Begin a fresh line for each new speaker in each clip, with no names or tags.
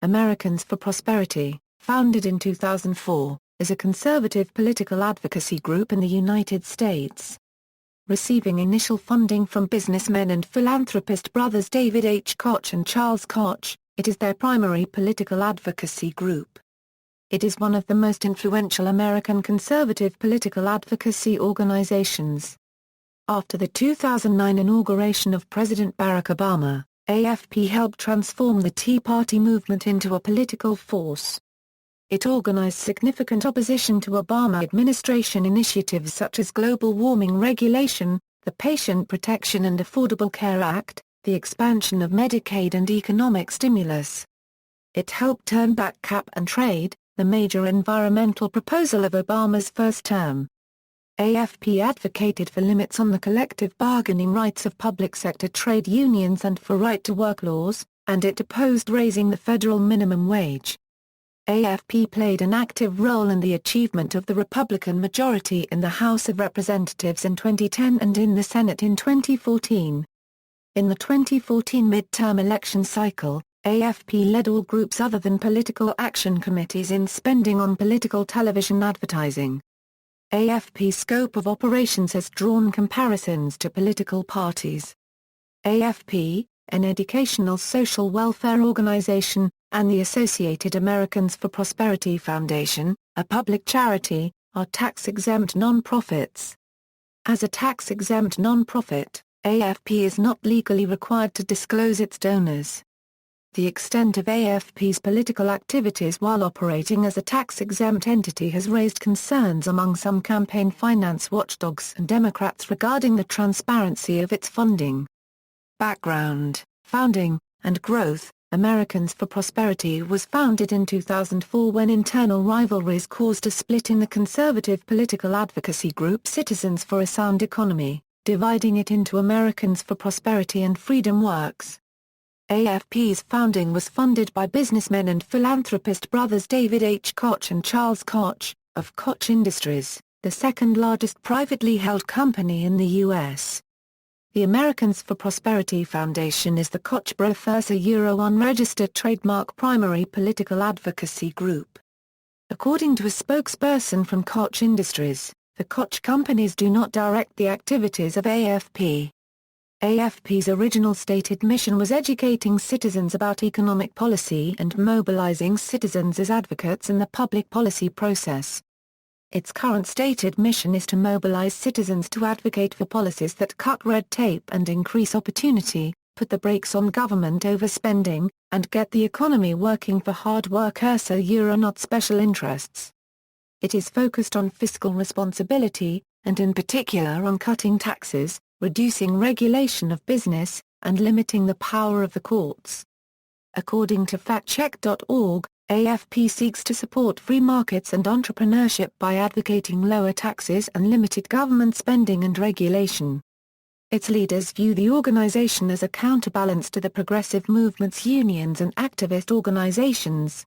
Americans for Prosperity, founded in 2004, is a conservative political advocacy group in the United States. Receiving initial funding from businessmen and philanthropist brothers David H. Koch and Charles Koch, it is their primary political advocacy group. It is one of the most influential American conservative political advocacy organizations. After the 2009 inauguration of President Barack Obama, AFP helped transform the Tea Party movement into a political force. It organized significant opposition to Obama administration initiatives such as global warming regulation, the Patient Protection and Affordable Care Act, the expansion of Medicaid and economic stimulus. It helped turn back cap and trade, the major environmental proposal of Obama's first term. AFP advocated for limits on the collective bargaining rights of public sector trade unions and for right-to-work laws, and it opposed raising the federal minimum wage. AFP played an active role in the achievement of the Republican majority in the House of Representatives in 2010 and in the Senate in 2014. In the 2014 midterm election cycle, AFP led all groups other than political action committees in spending on political television advertising. AFP's scope of operations has drawn comparisons to political parties. AFP, an educational social welfare organization, and the Associated Americans for Prosperity Foundation, a public charity, are tax-exempt non-profits. As a tax-exempt non-profit, AFP is not legally required to disclose its donors. The extent of AFP's political activities while operating as a tax-exempt entity has raised concerns among some campaign finance watchdogs and Democrats regarding the transparency of its funding. Background, founding, and growth. Americans for Prosperity was founded in 2004 when internal rivalries caused a split in the conservative political advocacy group Citizens for a Sound Economy, dividing it into Americans for Prosperity and Freedom Works. AFP's founding was funded by businessmen and philanthropist brothers David H. Koch and Charles Koch, of Koch Industries, the second largest privately held company in the U.S. The Americans for Prosperity Foundation is the Koch brothers unregistered trademark primary political advocacy group. According to a spokesperson from Koch Industries, the Koch companies do not direct the activities of AFP. AFP's original stated mission was educating citizens about economic policy and mobilizing citizens as advocates in the public policy process. Its current stated mission is to mobilize citizens to advocate for policies that cut red tape and increase opportunity, put the brakes on government overspending, and get the economy working for hard workers not special interests. It is focused on fiscal responsibility, and in particular on cutting taxes, reducing regulation of business, and limiting the power of the courts. According to factcheck.org, AFP seeks to support free markets and entrepreneurship by advocating lower taxes and limited government spending and regulation. Its leaders view the organization as a counterbalance to the progressive movement's unions and activist organizations.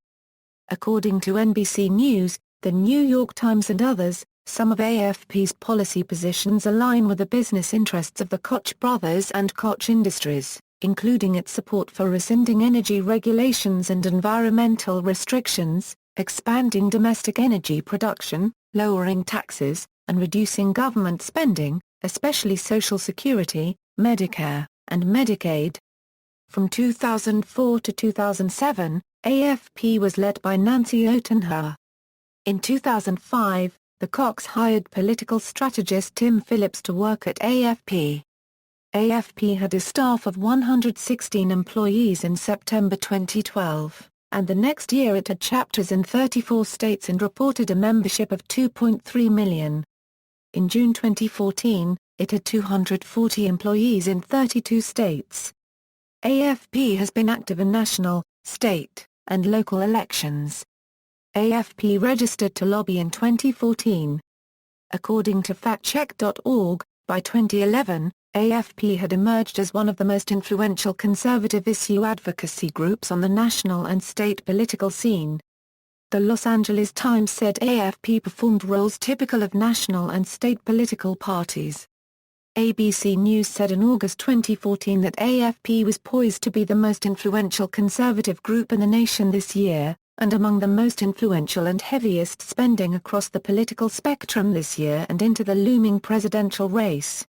According to NBC News, The New York Times and others, some of AFP's policy positions align with the business interests of the Koch brothers and Koch Industries, including its support for rescinding energy regulations and environmental restrictions, expanding domestic energy production, lowering taxes, and reducing government spending, especially Social Security, Medicare, and Medicaid. From 2004 to 2007, AFP was led by Nancy Ottenhauer. In 2005, the Kochs hired political strategist Tim Phillips to work at AFP. AFP had a staff of 116 employees in September 2012, and the next year it had chapters in 34 states and reported a membership of 2.3 million. In June 2014, it had 240 employees in 32 states. AFP has been active in national, state, and local elections. AFP registered to lobby in 2014. According to factcheck.org, by 2011, AFP had emerged as one of the most influential conservative issue advocacy groups on the national and state political scene. The Los Angeles Times said AFP performed roles typical of national and state political parties. ABC News said in August 2014 that AFP was poised to be the most influential conservative group in the nation this year, and among the most influential and heaviest spending across the political spectrum this year and into the looming presidential race.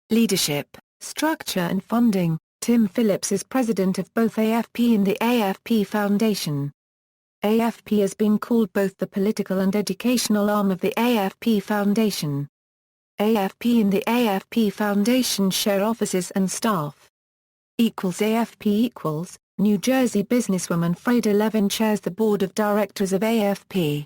Leadership, structure and funding. Tim Phillips is president of both AFP and the AFP Foundation. AFP has been called both the political and educational arm of the AFP Foundation. AFP and the AFP Foundation share offices and staff. AFP New Jersey businesswoman Freda Levin chairs the board of directors of AFP.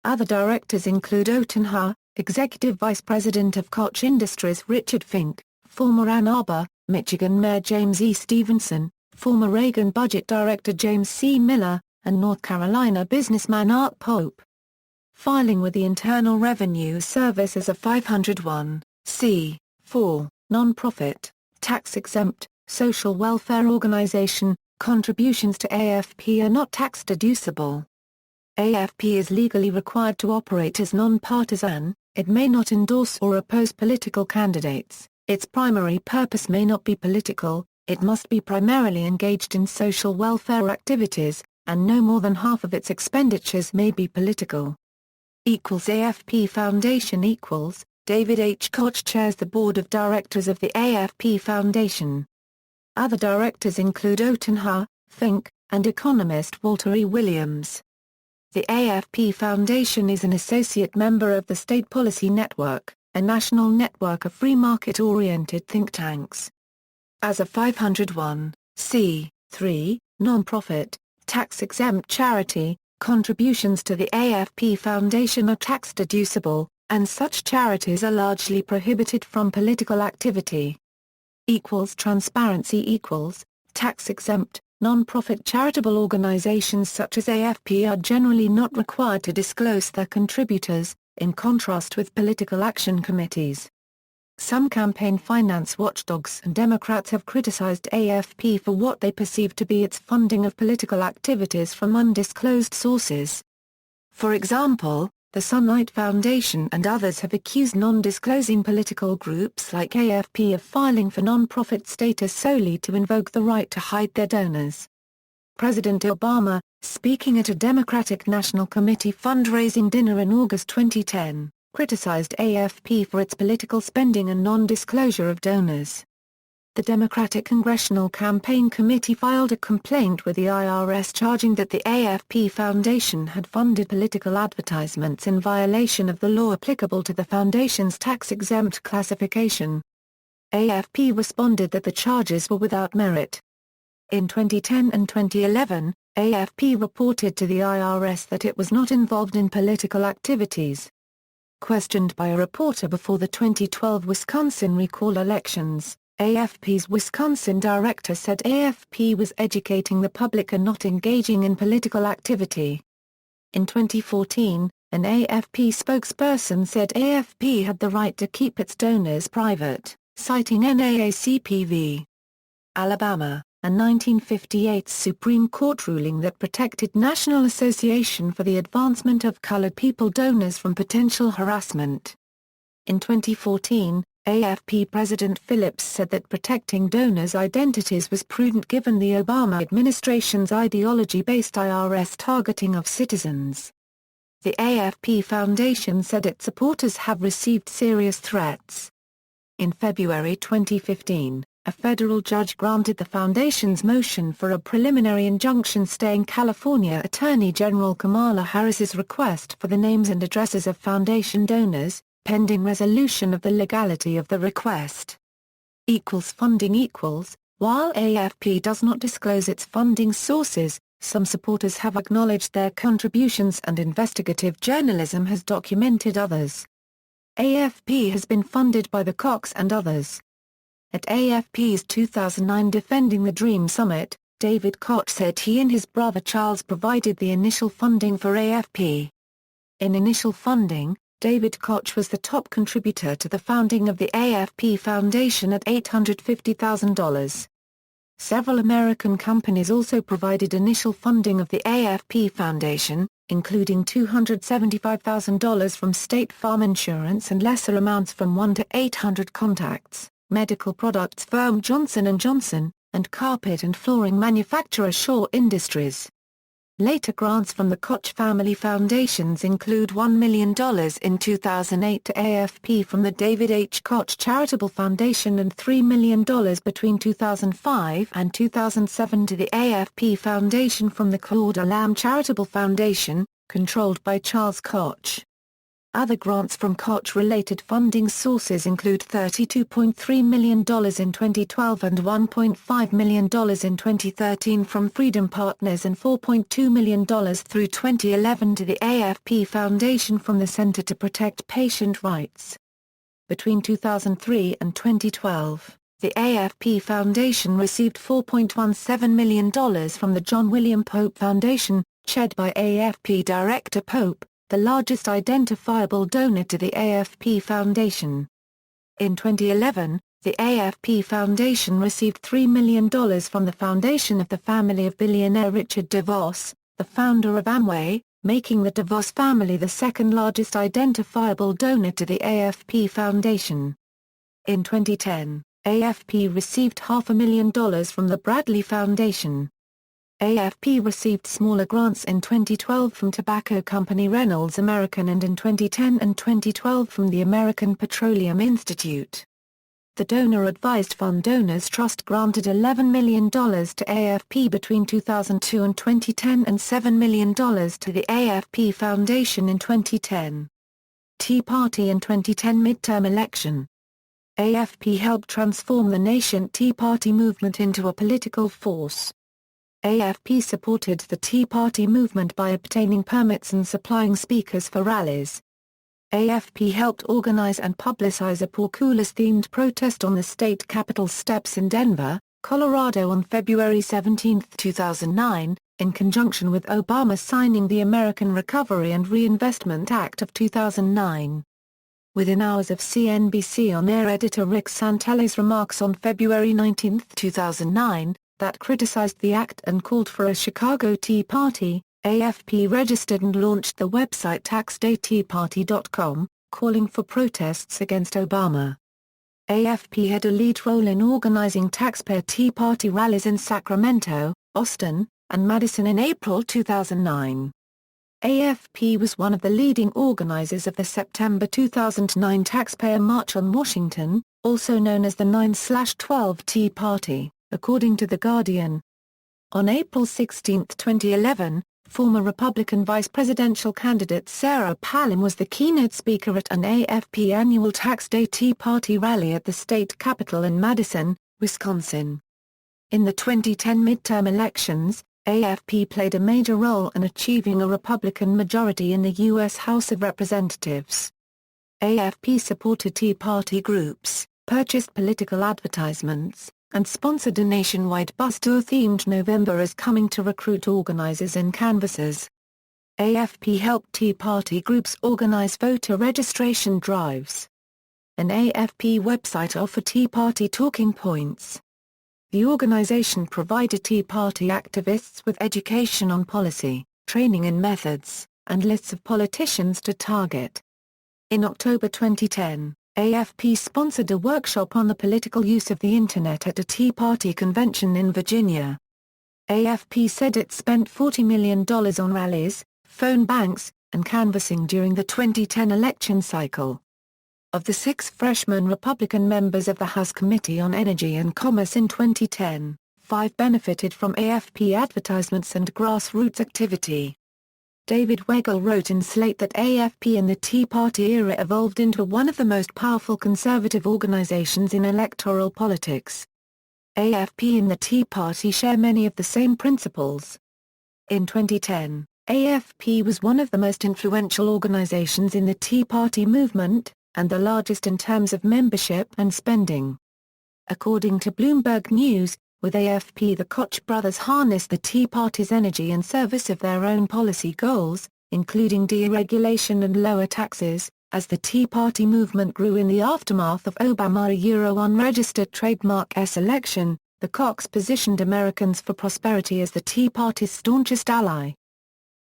Other directors include Oten Ha, executive vice president of Koch Industries Richard Fink, former Ann Arbor, Michigan Mayor James E. Stevenson, former Reagan budget director James C. Miller, and North Carolina businessman Art Pope. Filing with the Internal Revenue Service as a 501(c)(4) nonprofit, tax-exempt, social welfare organization, contributions to AFP are not tax-deducible. AFP is legally required to operate as non-partisan. It may not endorse or oppose political candidates, its primary purpose may not be political, it must be primarily engaged in social welfare activities, and no more than half of its expenditures may be political. AFP Foundation David H. Koch chairs the board of directors of the AFP Foundation. Other directors include Oten Ha, Fink, and economist Walter E. Williams. The AFP Foundation is an associate member of the State Policy Network, a national network of free market-oriented think tanks. As a 501(c)(3) nonprofit, tax-exempt charity, contributions to the AFP Foundation are tax-deducible, and such charities are largely prohibited from political activity. Transparency tax-exempt, non-profit charitable organizations such as AFP are generally not required to disclose their contributors, in contrast with political action committees. Some campaign finance watchdogs and Democrats have criticized AFP for what they perceive to be its funding of political activities from undisclosed sources. For example, the Sunlight Foundation and others have accused non-disclosing political groups like AFP of filing for non-profit status solely to invoke the right to hide their donors. President Obama, speaking at a Democratic National Committee fundraising dinner in August 2010, criticized AFP for its political spending and non-disclosure of donors. The Democratic Congressional Campaign Committee filed a complaint with the IRS charging that the AFP Foundation had funded political advertisements in violation of the law applicable to the foundation's tax-exempt classification. AFP responded that the charges were without merit. In 2010 and 2011, AFP reported to the IRS that it was not involved in political activities. Questioned by a reporter before the 2012 Wisconsin recall elections, AFP's Wisconsin director said AFP was educating the public and not engaging in political activity. In 2014, an AFP spokesperson said AFP had the right to keep its donors private, citing NAACP v. Alabama, a 1958 Supreme Court ruling that protected National Association for the Advancement of Colored People donors from potential harassment. In 2014, AFP President Phillips said that protecting donors' identities was prudent given the Obama administration's ideology-based IRS targeting of citizens. The AFP Foundation said its supporters have received serious threats. In February 2015, a federal judge granted the foundation's motion for a preliminary injunction staying California Attorney General Kamala Harris's request for the names and addresses of foundation donors, pending resolution of the legality of the request. Funding. While AFP does not disclose its funding sources, some supporters have acknowledged their contributions and investigative journalism has documented others. AFP has been funded by the Kochs and others. At AFP's 2009 Defending the Dream Summit, David Koch said he and his brother Charles provided the initial funding for AFP. In initial funding, David Koch was the top contributor to the founding of the AFP Foundation at $850,000. Several American companies also provided initial funding of the AFP Foundation, including $275,000 from State Farm Insurance and lesser amounts from 1 to 800 contacts, medical products firm Johnson & Johnson, and carpet and flooring manufacturer Shaw Industries. Later grants from the Koch family foundations include $1 million in 2008 to AFP from the David H. Koch Charitable Foundation and $3 million between 2005 and 2007 to the AFP Foundation from the Claude Lamb Charitable Foundation, controlled by Charles Koch. Other grants from Koch-related funding sources include $32.3 million in 2012 and $1.5 million in 2013 from Freedom Partners and $4.2 million through 2011 to the AFP Foundation from the Center to Protect Patient Rights. Between 2003 and 2012, the AFP Foundation received $4.17 million from the John William Pope Foundation, chaired by AFP Director Pope, the largest identifiable donor to the AFP Foundation. In 2011, the AFP Foundation received $3 million from the foundation of the family of billionaire Richard DeVos, the founder of Amway, making the DeVos family the second largest identifiable donor to the AFP Foundation. In 2010, AFP received $500,000 from the Bradley Foundation. AFP received smaller grants in 2012 from tobacco company Reynolds American and in 2010 and 2012 from the American Petroleum Institute. The donor-advised fund Donors Trust granted $11 million to AFP between 2002 and 2010 and $7 million to the AFP Foundation in 2010. Tea Party in 2010 midterm election. AFP helped transform the nascent Tea Party movement into a political force. AFP supported the Tea Party movement by obtaining permits and supplying speakers for rallies. AFP helped organize and publicize a portcullis-themed protest on the state capitol steps in Denver, Colorado on February 17, 2009, in conjunction with Obama signing the American Recovery and Reinvestment Act of 2009. Within hours of CNBC on-air editor Rick Santelli's remarks on February 19, 2009, that criticized the act and called for a Chicago Tea Party, AFP registered and launched the website taxdayteaparty.com, calling for protests against Obama. AFP had a lead role in organizing taxpayer Tea Party rallies in Sacramento, Austin, and Madison in April 2009. AFP was one of the leading organizers of the September 2009 Taxpayer March on Washington, also known as the 9/12 Tea Party, according to The Guardian. On April 16, 2011, former Republican vice presidential candidate Sarah Palin was the keynote speaker at an AFP annual Tax Day Tea Party rally at the state capitol in Madison, Wisconsin. In the 2010 midterm elections, AFP played a major role in achieving a Republican majority in the U.S. House of Representatives. AFP supported Tea Party groups, purchased political advertisements, and sponsored a nationwide bus tour themed November as coming to recruit organizers and canvassers. AFP helped Tea Party groups organize voter registration drives. An AFP website offered Tea Party talking points. The organization provided Tea Party activists with education on policy, training in methods, and lists of politicians to target. In October 2010, AFP sponsored a workshop on the political use of the Internet at a Tea Party convention in Virginia. AFP said it spent $40 million on rallies, phone banks, and canvassing during the 2010 election cycle. Of the 6 freshman Republican members of the House Committee on Energy and Commerce in 2010, 5 benefited from AFP advertisements and grassroots activity. David Weigel wrote in Slate that AFP in the Tea Party era evolved into one of the most powerful conservative organizations in electoral politics. AFP and the Tea Party share many of the same principles. In 2010, AFP was one of the most influential organizations in the Tea Party movement, and the largest in terms of membership and spending. According to Bloomberg News, with AFP the Koch brothers harnessed the Tea Party's energy in service of their own policy goals, including deregulation and lower taxes, as the Tea Party movement grew in the aftermath of Obama's unregistered trademark election. The Kochs positioned Americans for Prosperity as the Tea Party's staunchest ally.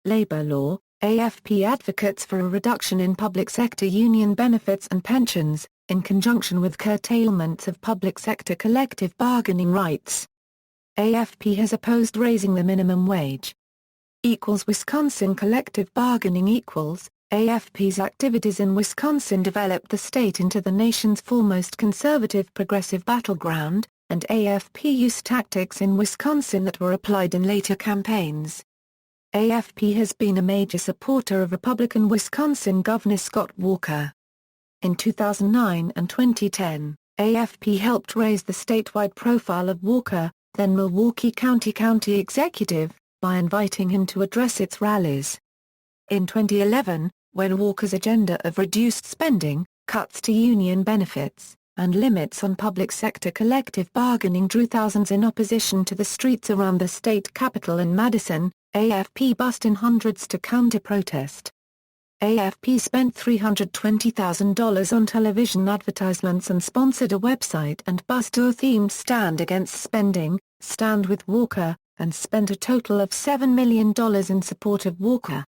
Labor law. AFP advocates for a reduction in public sector union benefits and pensions, in conjunction with curtailments of public sector collective bargaining rights. AFP has opposed raising the minimum wage. Wisconsin collective bargaining equals. AFP's activities in Wisconsin developed the state into the nation's foremost conservative progressive battleground, and AFP used tactics in Wisconsin that were applied in later campaigns. AFP has been a major supporter of Republican Wisconsin Governor Scott Walker. In 2009 and 2010, AFP helped raise the statewide profile of Walker, then Milwaukee County executive, by inviting him to address its rallies. In 2011, when Walker's agenda of reduced spending, cuts to union benefits, and limits on public sector collective bargaining drew thousands in opposition to the streets around the state capitol in Madison, AFP bussed in hundreds to counter-protest. AFP spent $320,000 on television advertisements and sponsored a website and bus tour-themed Stand Against Spending, Stand with Walker, and spent a total of $7 million in support of Walker.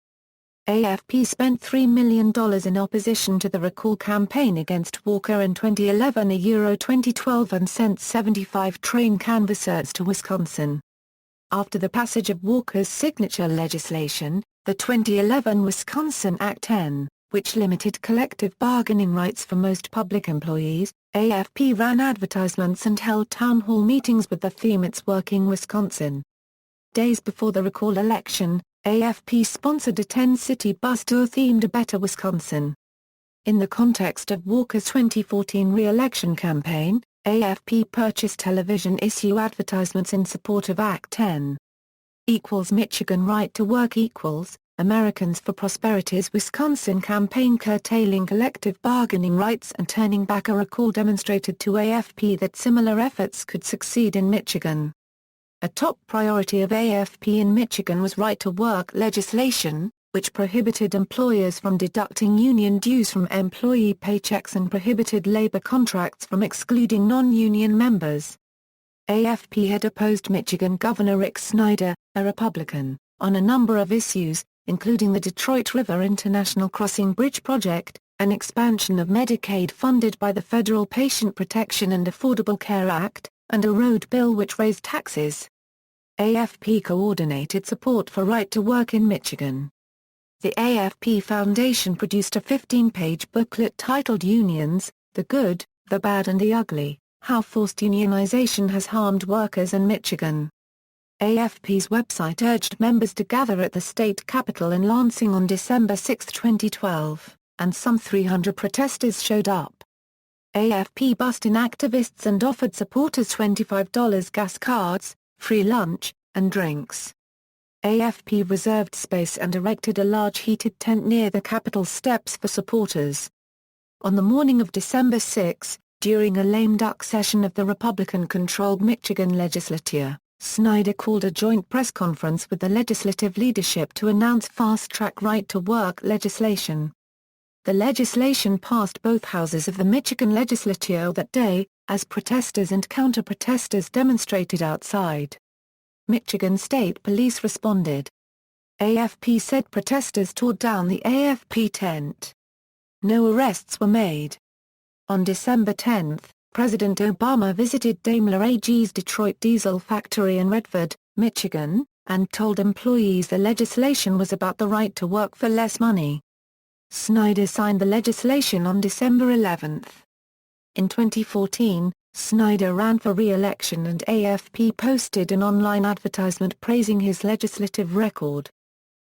AFP spent $3 million in opposition to the recall campaign against Walker in 2011 and 2012 and sent 75 train canvassers to Wisconsin. After the passage of Walker's signature legislation, the 2011 Wisconsin Act 10, which limited collective bargaining rights for most public employees, AFP ran advertisements and held town hall meetings with the theme "It's Working Wisconsin." Days before the recall election, AFP sponsored a 10-city bus tour themed A Better Wisconsin. In the context of Walker's 2014 re-election campaign, AFP purchased television issue advertisements in support of Act 10. Michigan Right to Work Americans for Prosperity's Wisconsin campaign curtailing collective bargaining rights and turning back a recall demonstrated to AFP that similar efforts could succeed in Michigan. A top priority of AFP in Michigan was right-to-work legislation, which prohibited employers from deducting union dues from employee paychecks and prohibited labor contracts from excluding non-union members. AFP had opposed Michigan Governor Rick Snyder, a Republican, on a number of issues, including the Detroit River International Crossing Bridge project, an expansion of Medicaid funded by the Federal Patient Protection and Affordable Care Act, and a road bill which raised taxes. AFP coordinated support for right to work in Michigan. The AFP Foundation produced a 15-page booklet titled Unions, the Good, the Bad and the Ugly, How Forced Unionization Has Harmed Workers in Michigan. AFP's website urged members to gather at the state capitol in Lansing on December 6, 2012, and some 300 protesters showed up. AFP bussed in activists and offered supporters $25 gas cards, free lunch, and drinks. AFP reserved space and erected a large heated tent near the Capitol steps for supporters. On the morning of December 6, during a lame duck session of the Republican-controlled Michigan legislature, Snyder called a joint press conference with the legislative leadership to announce fast-track right-to-work legislation. The legislation passed both houses of the Michigan legislature that day, as protesters and counter-protesters demonstrated outside. Michigan State Police responded. AFP said protesters tore down the AFP tent. No arrests were made. On December 10, President Obama visited Daimler AG's Detroit diesel factory in Redford, Michigan, and told employees the legislation was about the right to work for less money. Snyder signed the legislation on December 11. In 2014, Snyder ran for re-election and AFP posted an online advertisement praising his legislative record.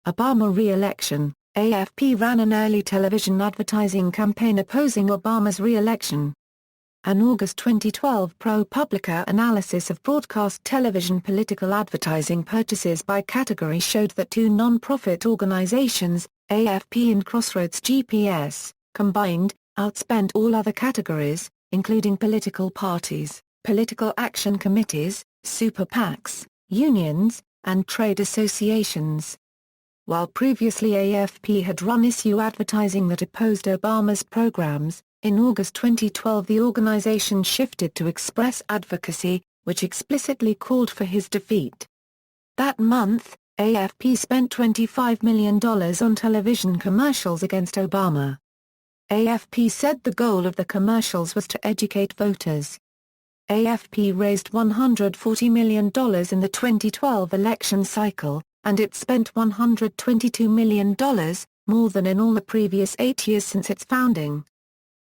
Obama re-election, AFP ran an early television advertising campaign opposing Obama's re-election. An August 2012 ProPublica analysis of broadcast television political advertising purchases by category showed that two non-profit organizations, AFP and Crossroads GPS, combined, outspent all other categories, including political parties, political action committees, super PACs, unions, and trade associations. While previously AFP had run issue advertising that opposed Obama's programs, in August 2012 the organization shifted to express advocacy, which explicitly called for his defeat. That month, AFP spent $25 million on television commercials against Obama. AFP said the goal of the commercials was to educate voters. AFP raised $140 million in the 2012 election cycle, and it spent $122 million, more than in all the previous 8 years since its founding.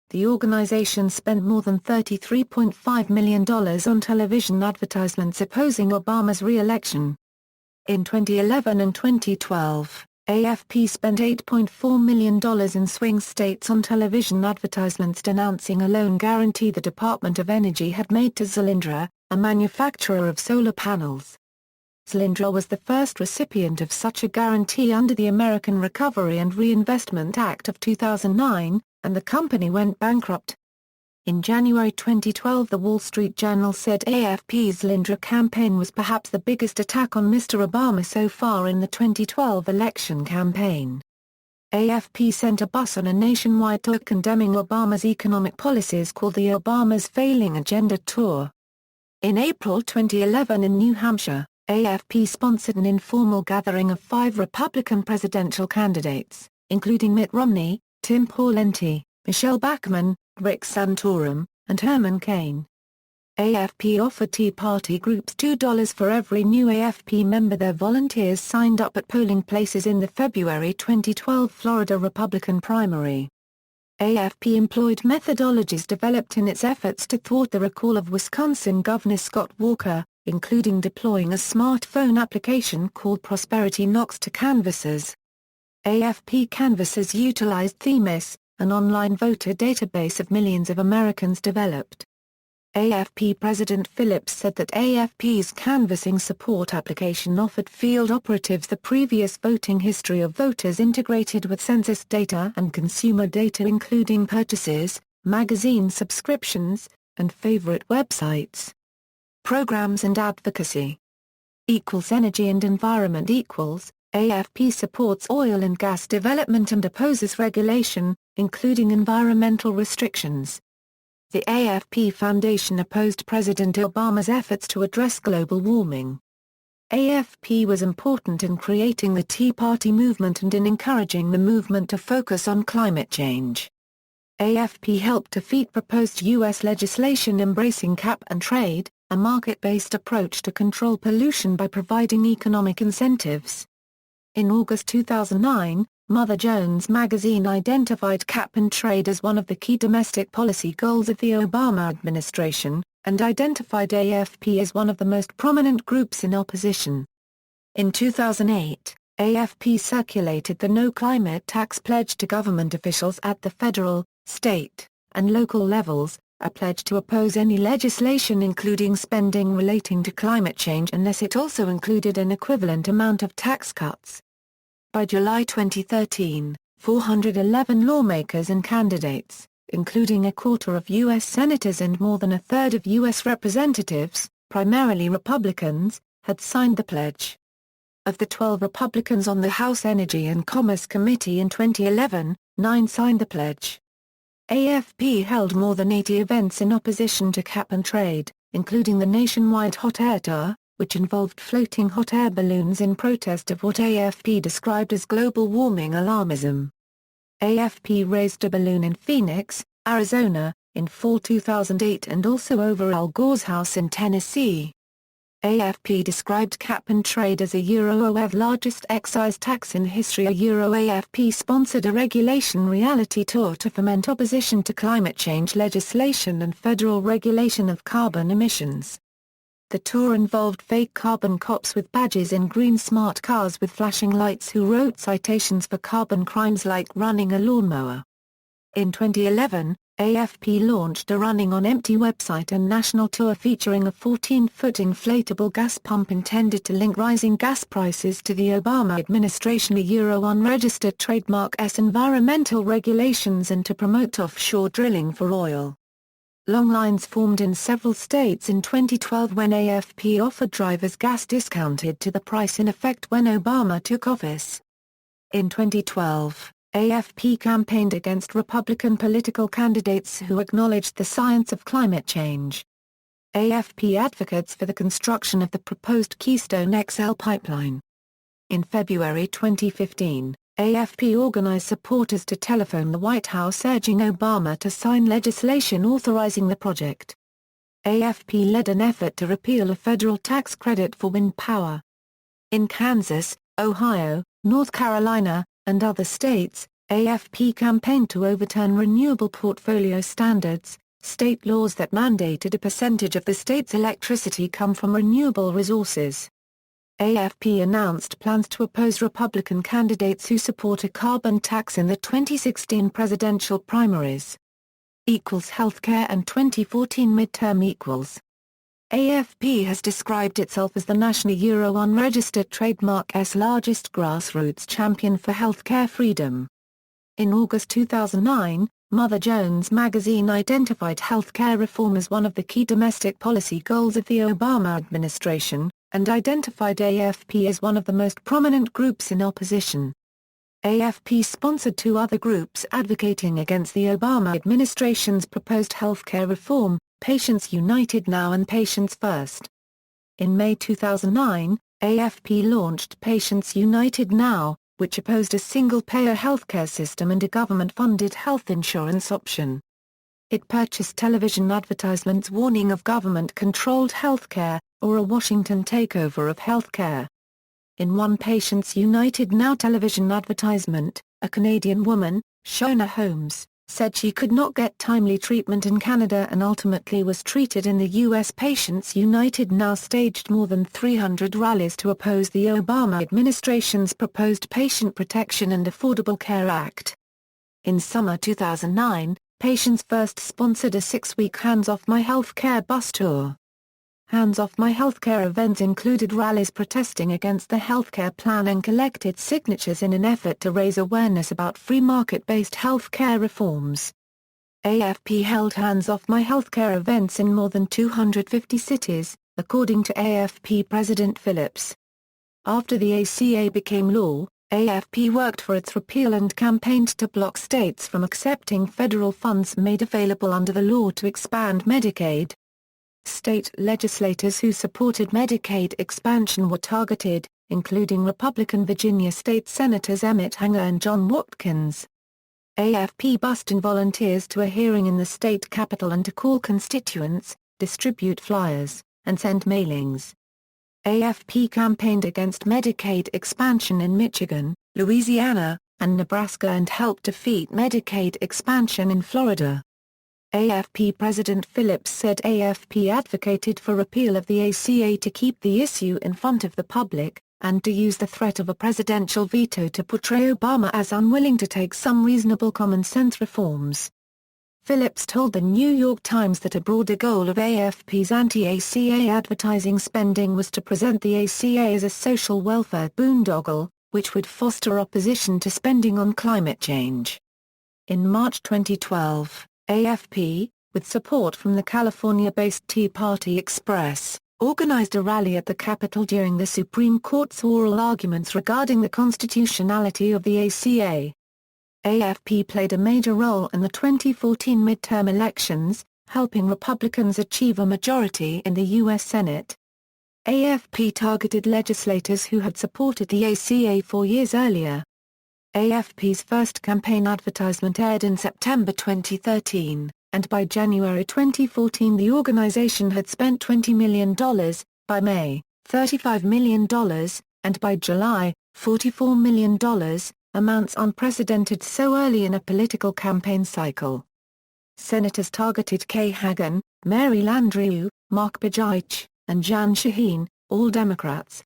The organization spent more than $33.5 million on television advertisements opposing Obama's re-election. In 2011 and 2012, AFP spent $8.4 million in swing states on television advertisements denouncing a loan guarantee the Department of Energy had made to Solyndra, a manufacturer of solar panels. Solyndra was the first recipient of such a guarantee under the American Recovery and Reinvestment Act of 2009, and the company went bankrupt. In January 2012, the Wall Street Journal said AFP's Solyndra campaign was perhaps the biggest attack on Mr. Obama so far in the 2012 election campaign. AFP sent a bus on a nationwide tour condemning Obama's economic policies called the Obama's Failing Agenda Tour. In April 2011 in New Hampshire, AFP sponsored an informal gathering of 5 Republican presidential candidates, including Mitt Romney, Tim Pawlenty, Michelle Bachmann, Rick Santorum, and Herman Cain. AFP offered Tea Party groups $2 for every new AFP member their volunteers signed up at polling places in the February 2012 Florida Republican primary. AFP employed methodologies developed in its efforts to thwart the recall of Wisconsin Governor Scott Walker, including deploying a smartphone application called Prosperity Knocks to canvassers. AFP canvassers utilized Themis, an online voter database of millions of Americans developed. AFP President Phillips said that AFP's canvassing support application offered field operatives the previous voting history of voters integrated with census data and consumer data including purchases, magazine subscriptions, and favorite websites. Programs and advocacy. Energy and environment AFP supports oil and gas development and opposes regulation, including environmental restrictions. The AFP Foundation opposed President Obama's efforts to address global warming. AFP was important in creating the Tea Party movement and in encouraging the movement to focus on climate change. AFP helped defeat proposed U.S. legislation embracing cap and trade, a market-based approach to control pollution by providing economic incentives. In August 2009, Mother Jones magazine identified cap and trade as one of the key domestic policy goals of the Obama administration, and identified AFP as one of the most prominent groups in opposition. In 2008, AFP circulated the No Climate Tax pledge to government officials at the federal, state, and local levels, a pledge to oppose any legislation including spending relating to climate change unless it also included an equivalent amount of tax cuts. By July 2013, 411 lawmakers and candidates, including a quarter of U.S. senators and more than a third of U.S. representatives, primarily Republicans, had signed the pledge. Of the 12 Republicans on the House Energy and Commerce Committee in 2011, 9 signed the pledge. AFP held more than 80 events in opposition to cap and trade, including the nationwide hot air tour, which involved floating hot air balloons in protest of what AFP described as global warming alarmism. AFP raised a balloon in Phoenix, Arizona, in fall 2008 and also over Al Gore's house in Tennessee. AFP described cap and trade as a EUR's largest excise tax in history. AFP sponsored a regulation reality tour to foment opposition to climate change legislation and federal regulation of carbon emissions. The tour involved fake carbon cops with badges in green smart cars with flashing lights who wrote citations for carbon crimes like running a lawnmower. In 2011, AFP launched a Running on Empty website and national tour featuring a 14-foot inflatable gas pump intended to link rising gas prices to the Obama administration unregistered trademark environmental regulations and to promote offshore drilling for oil. Long lines formed in several states in 2012 when AFP offered drivers gas discounted to the price in effect when Obama took office. In 2012, AFP campaigned against Republican political candidates who acknowledged the science of climate change. AFP advocates for the construction of the proposed Keystone XL pipeline. In February 2015, AFP organized supporters to telephone the White House urging Obama to sign legislation authorizing the project. AFP led an effort to repeal a federal tax credit for wind power. In Kansas, Ohio, North Carolina, and other states, AFP campaigned to overturn renewable portfolio standards, state laws that mandated a percentage of the state's electricity come from renewable resources. AFP announced plans to oppose Republican candidates who support a carbon tax in the 2016 presidential primaries. Healthcare and 2014 midterm equals. AFP has described itself as the national unregistered trademark's largest grassroots champion for healthcare freedom. In August 2009, Mother Jones magazine identified healthcare reform as one of the key domestic policy goals of the Obama administration, and identified AFP as one of the most prominent groups in opposition. AFP sponsored two other groups advocating against the Obama administration's proposed healthcare reform, Patients United Now and Patients First. In May 2009, AFP launched Patients United Now, which opposed a single-payer healthcare system and a government-funded health insurance option. It purchased television advertisements warning of government-controlled healthcare, or a Washington takeover of healthcare. In one Patients United Now television advertisement, a Canadian woman, Shona Holmes, said she could not get timely treatment in Canada and ultimately was treated in the U.S. Patients United Now staged more than 300 rallies to oppose the Obama administration's proposed Patient Protection and Affordable Care Act. In summer 2009, Patients First sponsored a 6-week Hands Off My Healthcare bus tour. Hands Off My Healthcare events included rallies protesting against the healthcare plan and collected signatures in an effort to raise awareness about free market-based healthcare reforms. AFP held Hands Off My Healthcare events in more than 250 cities, according to AFP President Phillips. After the ACA became law, AFP worked for its repeal and campaigned to block states from accepting federal funds made available under the law to expand Medicaid. State legislators who supported Medicaid expansion were targeted, including Republican Virginia State Senators Emmett Hanger and John Watkins. AFP bussed in volunteers to a hearing in the state capitol and to call constituents, distribute flyers, and send mailings. AFP campaigned against Medicaid expansion in Michigan, Louisiana, and Nebraska and helped defeat Medicaid expansion in Florida. AFP President Phillips said AFP advocated for repeal of the ACA to keep the issue in front of the public, and to use the threat of a presidential veto to portray Obama as unwilling to take some reasonable common-sense reforms. Phillips told the New York Times that a broader goal of AFP's anti-ACA advertising spending was to present the ACA as a social welfare boondoggle, which would foster opposition to spending on climate change. In March 2012, AFP, with support from the California-based Tea Party Express, organized a rally at the Capitol during the Supreme Court's oral arguments regarding the constitutionality of the ACA. AFP played a major role in the 2014 midterm elections, helping Republicans achieve a majority in the U.S. Senate. AFP targeted legislators who had supported the ACA 4 years earlier. AFP's first campaign advertisement aired in September 2013, and by January 2014 the organization had spent $20 million, by May, $35 million, and by July, $44 million, amounts unprecedented so early in a political campaign cycle. Senators targeted Kay Hagan, Mary Landrieu, Mark Begich, and Jan Shaheen, all Democrats.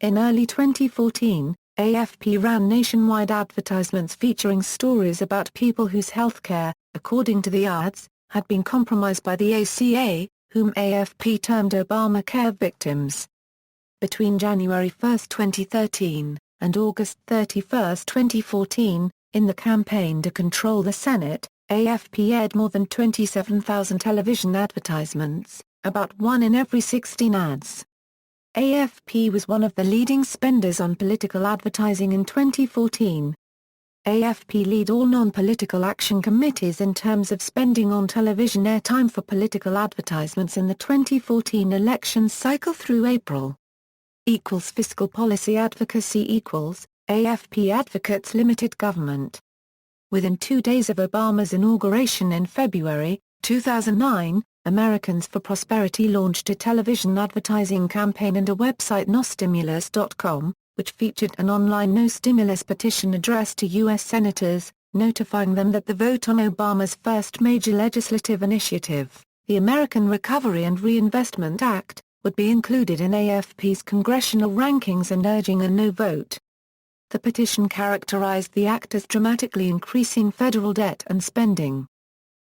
In early 2014, AFP ran nationwide advertisements featuring stories about people whose health care, according to the ads, had been compromised by the ACA, whom AFP termed Obamacare victims. Between January 1, 2013, and August 31, 2014, in the campaign to control the Senate, AFP aired more than 27,000 television advertisements, about 1 in every 16 ads. AFP was one of the leading spenders on political advertising in 2014. AFP lead all non-political action committees in terms of spending on television airtime for political advertisements in the 2014 election cycle through April. Fiscal policy advocacy AFP advocates limited government. Within 2 days of Obama's inauguration in February 2009, Americans for Prosperity launched a television advertising campaign and a website nostimulus.com, which featured an online no-stimulus petition addressed to U.S. senators, notifying them that the vote on Obama's first major legislative initiative, the American Recovery and Reinvestment Act, would be included in AFP's congressional rankings and urging a no vote. The petition characterized the act as dramatically increasing federal debt and spending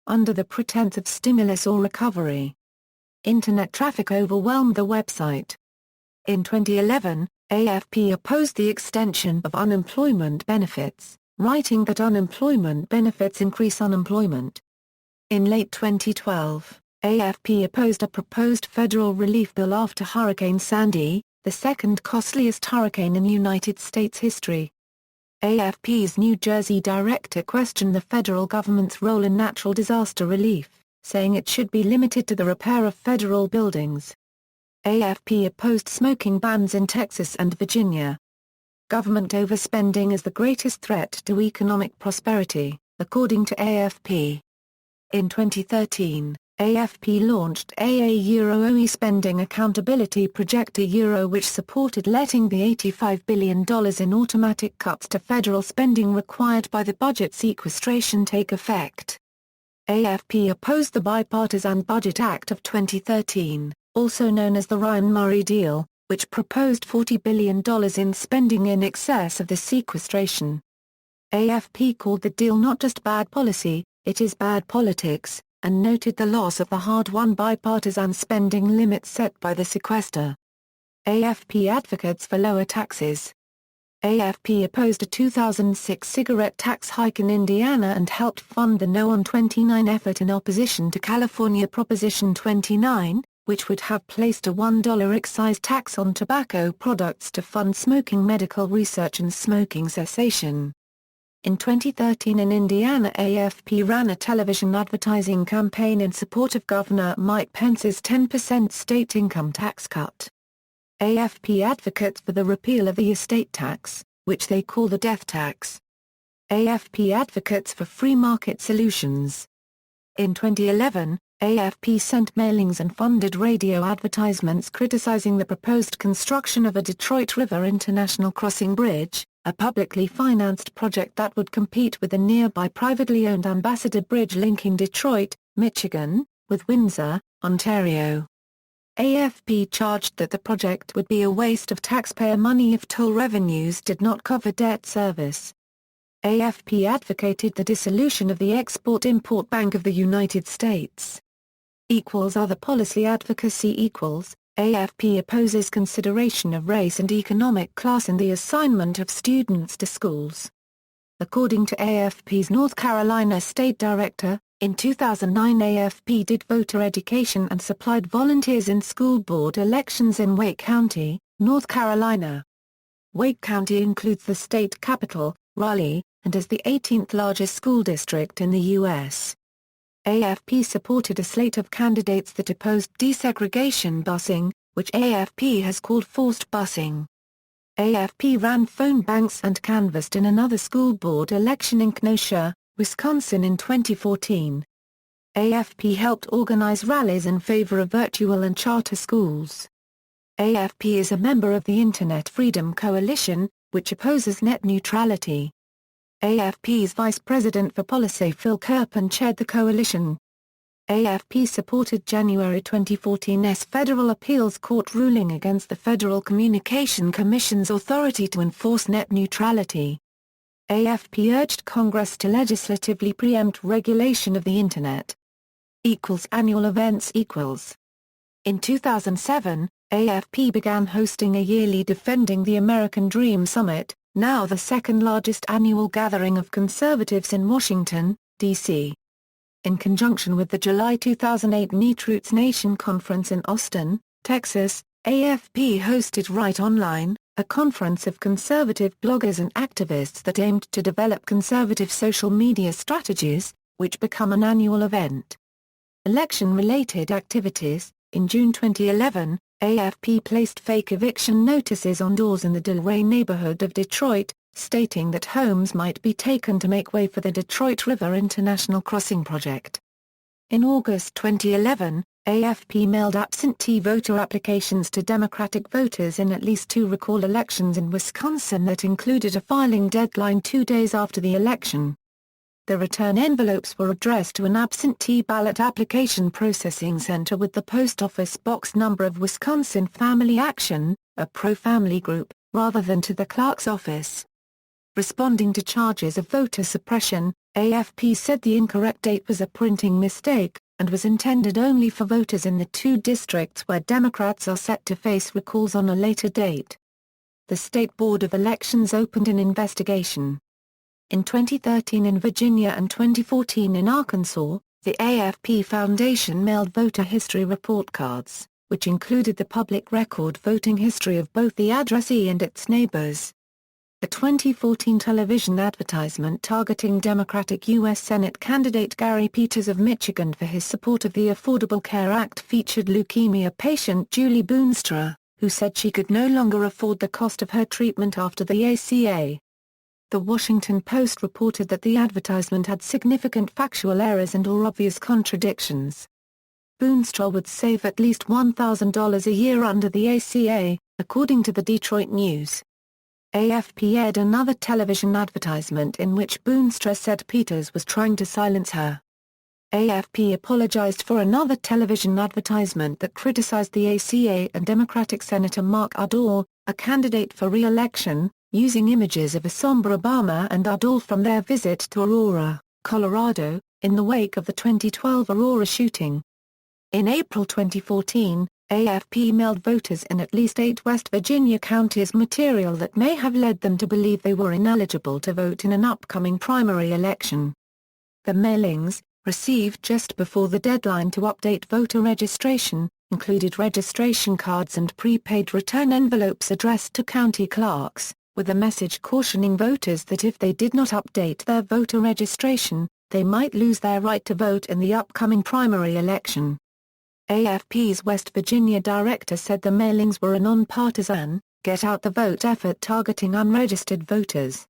under the pretense of stimulus or recovery. Internet traffic overwhelmed the website. In 2011, AFP opposed the extension of unemployment benefits, writing that unemployment benefits increase unemployment. In late 2012, AFP opposed a proposed federal relief bill after Hurricane Sandy, the second costliest hurricane in United States history. AFP's New Jersey director questioned the federal government's role in natural disaster relief, saying it should be limited to the repair of federal buildings. AFP opposed smoking bans in Texas and Virginia. Government overspending is the greatest threat to economic prosperity, according to AFP. In 2013, AFP launched OE Spending Accountability Project which supported letting the $85 billion in automatic cuts to federal spending required by the budget sequestration take effect. AFP opposed the Bipartisan Budget Act of 2013, also known as the Ryan-Murray deal, which proposed $40 billion in spending in excess of the sequestration. AFP called the deal not just bad policy, it is bad politics, and noted the loss of the hard-won bipartisan spending limits set by the sequester. AFP advocates for lower taxes. AFP opposed a 2006 cigarette tax hike in Indiana and helped fund the No on 29 effort in opposition to California Proposition 29, which would have placed a $1 excise tax on tobacco products to fund smoking medical research and smoking cessation. In 2013 in Indiana, AFP ran a television advertising campaign in support of Governor Mike Pence's 10% state income tax cut. AFP advocates for the repeal of the estate tax, which they call the death tax. AFP advocates for free market solutions. In 2011, AFP sent mailings and funded radio advertisements criticizing the proposed construction of a Detroit River International Crossing Bridge, a publicly financed project that would compete with the nearby privately owned Ambassador Bridge linking Detroit, Michigan, with Windsor, Ontario. AFP charged that the project would be a waste of taxpayer money if toll revenues did not cover debt service. AFP advocated the dissolution of the Export-Import Bank of the United States. Other policy advocacy AFP opposes consideration of race and economic class in the assignment of students to schools. According to AFP's North Carolina State Director, in 2009 AFP did voter education and supplied volunteers in school board elections in Wake County, North Carolina. Wake County includes the state capital, Raleigh, and is the 18th largest school district in the U.S. AFP supported a slate of candidates that opposed desegregation busing, which AFP has called forced busing. AFP ran phone banks and canvassed in another school board election in Kenosha, Wisconsin in 2014. AFP helped organize rallies in favor of virtual and charter schools. AFP is a member of the Internet Freedom Coalition, which opposes net neutrality. AFP's Vice President for Policy Phil Kerpen chaired the coalition. AFP supported January 2014's Federal Appeals Court ruling against the Federal Communication Commission's authority to enforce net neutrality. AFP urged Congress to legislatively preempt regulation of the Internet. Annual events In 2007, AFP began hosting a yearly Defending the American Dream Summit, now the second largest annual gathering of conservatives in Washington, D.C. In conjunction with the July 2008 Netroots Nation Conference in Austin, Texas, AFP hosted Right Online, a conference of conservative bloggers and activists that aimed to develop conservative social media strategies, which become an annual event. Election-related activities. In June 2011, AFP placed fake eviction notices on doors in the Delray neighborhood of Detroit, stating that homes might be taken to make way for the Detroit River International Crossing project. In August 2011, AFP mailed absentee voter applications to Democratic voters in at least 2 recall elections in Wisconsin that included a filing deadline 2 days after the election. The return envelopes were addressed to an absentee ballot application processing center with the post office box number of Wisconsin Family Action, a pro-family group, rather than to the clerk's office. Responding to charges of voter suppression, AFP said the incorrect date was a printing mistake, and was intended only for voters in the 2 districts where Democrats are set to face recalls on a later date. The State Board of Elections opened an investigation. In 2013 in Virginia and 2014 in Arkansas, the AFP Foundation mailed voter history report cards, which included the public record voting history of both the addressee and its neighbors. A 2014 television advertisement targeting Democratic U.S. Senate candidate Gary Peters of Michigan for his support of the Affordable Care Act featured leukemia patient Julie Boonstra, who said she could no longer afford the cost of her treatment after the ACA. The Washington Post reported that the advertisement had significant factual errors and/or obvious contradictions. Boonstra would save at least $1,000 a year under the ACA, according to the Detroit News. AFP aired another television advertisement in which Boonstra said Peters was trying to silence her. AFP apologized for another television advertisement that criticized the ACA and Democratic Senator Mark Udall, a candidate for re-election, using images of a somber Obama and Udall from their visit to Aurora, Colorado, in the wake of the 2012 Aurora shooting. In April 2014, AFP mailed voters in at least 8 West Virginia counties material that may have led them to believe they were ineligible to vote in an upcoming primary election. The mailings, received just before the deadline to update voter registration, included registration cards and prepaid return envelopes addressed to county clerks, with a message cautioning voters that if they did not update their voter registration, they might lose their right to vote in the upcoming primary election. AFP's West Virginia director said the mailings were a non-partisan, get-out-the-vote effort targeting unregistered voters.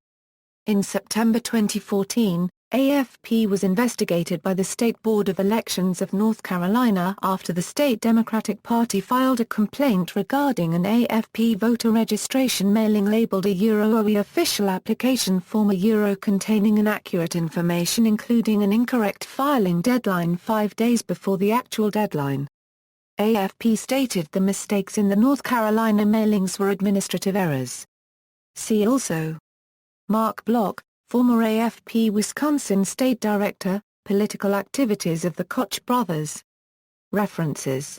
In September 2014, AFP was investigated by the State Board of Elections of North Carolina after the state Democratic Party filed a complaint regarding an AFP voter registration mailing labeled a OE official application form containing inaccurate information including an incorrect filing deadline 5 days before the actual deadline. AFP stated the mistakes in the North Carolina mailings were administrative errors. See also: Mark Block, former AFP Wisconsin State Director, Political Activities of the Koch brothers. References.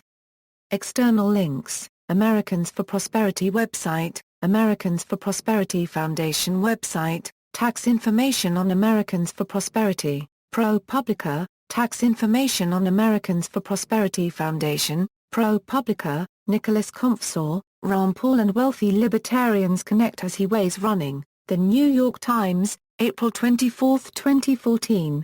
External links: Americans for Prosperity website, Americans for Prosperity Foundation website, Tax information on Americans for Prosperity, ProPublica, Tax information on Americans for Prosperity Foundation, ProPublica, Nicholas Compsor, Ron Paul and Wealthy Libertarians Connect as He Weighs Running, The New York Times, April 24, 2014.